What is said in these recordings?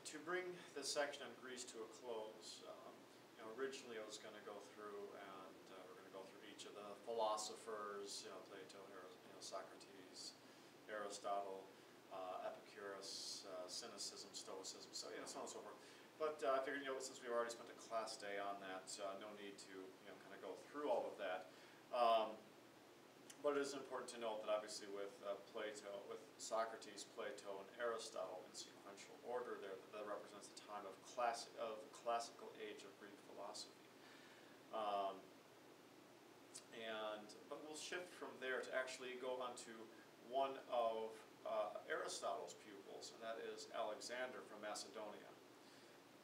to bring this section on Greece to a close, originally I was going to go through and we're going to go through each of the philosophers, Plato, Socrates, Aristotle, Epicurus, Cynicism, Stoicism, so so on and so forth. But I figured, since we've already spent a class day on that, no need to, kind of go through all of that. But it is important to note that obviously with Plato, with Socrates, Plato, and Aristotle in sequential order there, that represents the time of the classical age of Greek philosophy. But we'll shift from there to actually go on to one of Aristotle's pupils, and that is Alexander from Macedonia.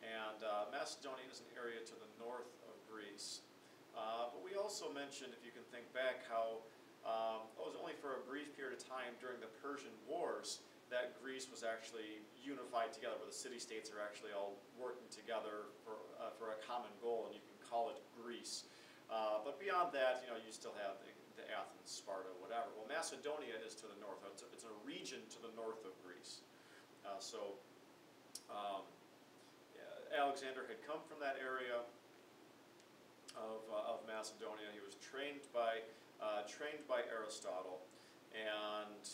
And Macedonia is an area to the north of Greece. But we also mentioned, if you can think back, how it was only for a brief period of time during the Persian Wars that Greece was actually unified together, where the city-states are actually all working together for a common goal, and you can call it Greece. But beyond that, you still have the Athens, Sparta, whatever. Well, Macedonia is to the north. It's a region to the north of Greece. Alexander had come from that area of Macedonia. He was trained by Aristotle, and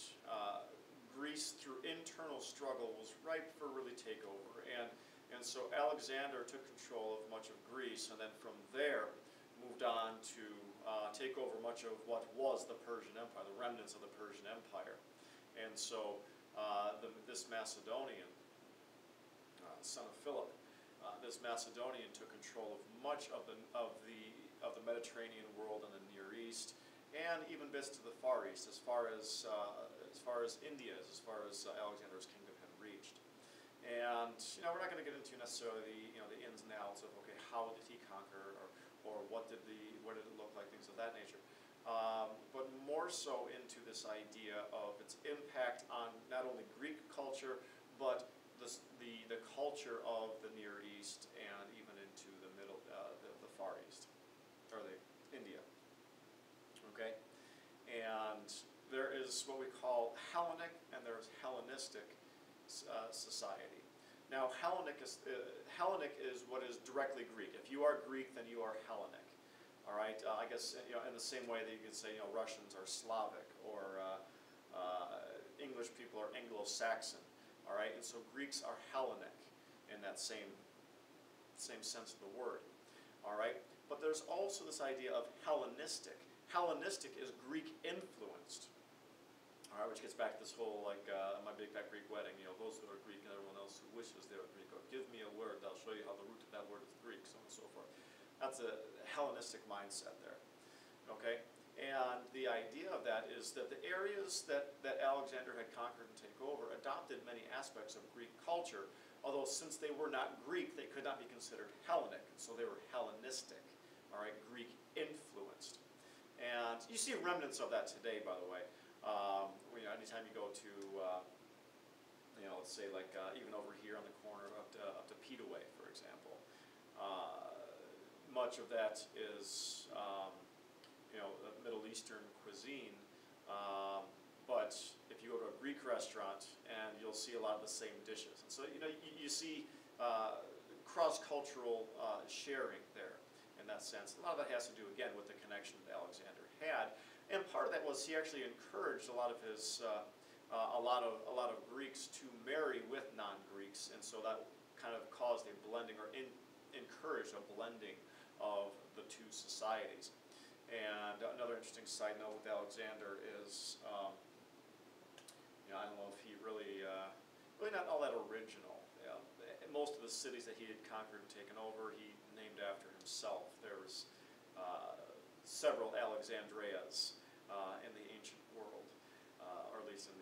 Greece, through internal struggle, was ripe for really takeover. And so Alexander took control of much of Greece, and then from there moved on to take over much of what was the Persian Empire, the remnants of the Persian Empire. And so this Macedonian, son of Philip, this Macedonian took control of much of the Mediterranean world and the Near East, and even bits to the Far East, as far as India, as far as Alexander's kingdom had reached. And we're not going to get into necessarily the ins and outs of how did he conquer, or what did it look like, things of that nature, but more so into this idea of its impact on not only Greek culture, but the culture of the Near East, and even into the Far East, or India. Okay, and there is what we call Hellenic, and there is Hellenistic society. Now, Hellenic is what is directly Greek. If you are Greek, then you are Hellenic. All right. I guess in the same way that you could say Russians are Slavic, or English people are Anglo-Saxon. All right. And so Greeks are Hellenic in that same sense of the word. All right. But there's also this idea of Hellenistic. Hellenistic is Greek influenced. All right, which gets back to this whole, my big fat Greek wedding, those who are Greek and everyone else who wishes they were Greek, or give me a word, I'll show you how the root of that word is Greek, so on and so forth. That's a Hellenistic mindset there, okay? And the idea of that is that the areas that Alexander had conquered and taken over adopted many aspects of Greek culture, although since they were not Greek, they could not be considered Hellenic, so they were Hellenistic, all right, Greek influenced. And you see remnants of that today, by the way. Anytime you go to, let's say even over here on the corner up to Pitaway, for example, much of that is Middle Eastern cuisine. But if you go to a Greek restaurant, and you'll see a lot of the same dishes, and so you see cross-cultural sharing there. In that sense, a lot of that has to do again with the connection that Alexander had, and part of that was he actually encouraged a lot of his a lot of Greeks to marry with non-Greeks, and so that kind of caused a blending, or encouraged a blending of the two societies. And another interesting side note with Alexander is, I don't know if he really not all that original. Most of the cities that he had conquered and taken over, he named after himself. There was several Alexandrias in the ancient world, or at least in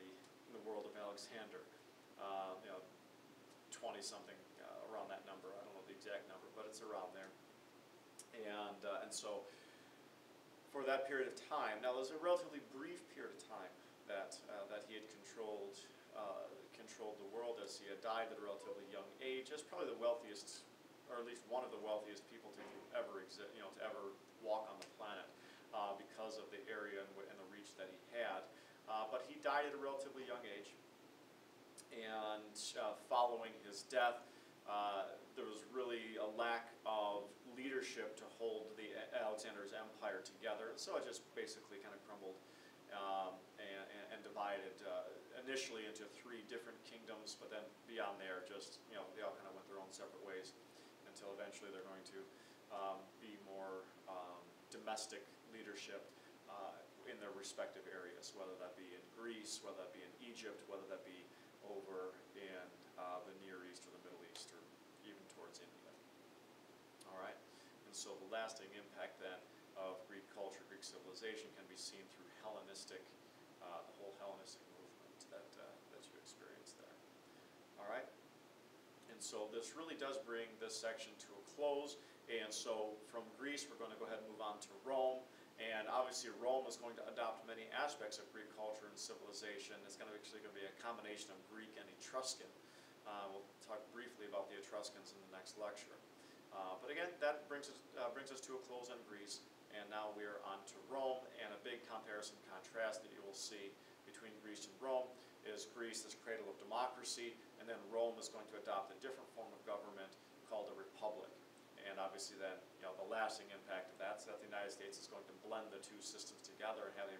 the world of Alexander. 20-something, around that number. I don't know the exact number, but it's around there. And so for that period of time, now there's a relatively brief period of time that he had controlled the world, as he had died at a relatively young age, as probably the wealthiest, or at least one of the wealthiest people to ever exist, to ever walk on the planet, because of the area and the reach that he had. But he died at a relatively young age, and following his death, there was really a lack of leadership to hold the Alexander's empire together. So it just basically kind of crumbled and divided initially into 3 different kingdoms, but then beyond there, just they all kind of went their own separate ways until eventually they're going to be more domestic leadership in their respective areas, whether that be in Greece, whether that be in Egypt, whether that be over in the Near East or the Middle East, or even towards India. All right, and so the lasting impact then of Greek culture, Greek civilization can be seen through Hellenistic, the whole Hellenistic movement that you experience there. All right, and so this really does bring this section to a close. And so from Greece, we're going to go ahead and move on to Rome. And obviously Rome is going to adopt many aspects of Greek culture and civilization. It's actually going to be a combination of Greek and Etruscan. We'll talk briefly about the Etruscans in the next lecture. But again, that brings us to a close on Greece. And now we are on to Rome. And a big comparison contrast that you will see between Greece and Rome is Greece, this cradle of democracy, and then Rome is going to adopt a different form of government called a republic. And obviously then, the lasting impact of that is that the United States is going to blend the 2 systems together and have a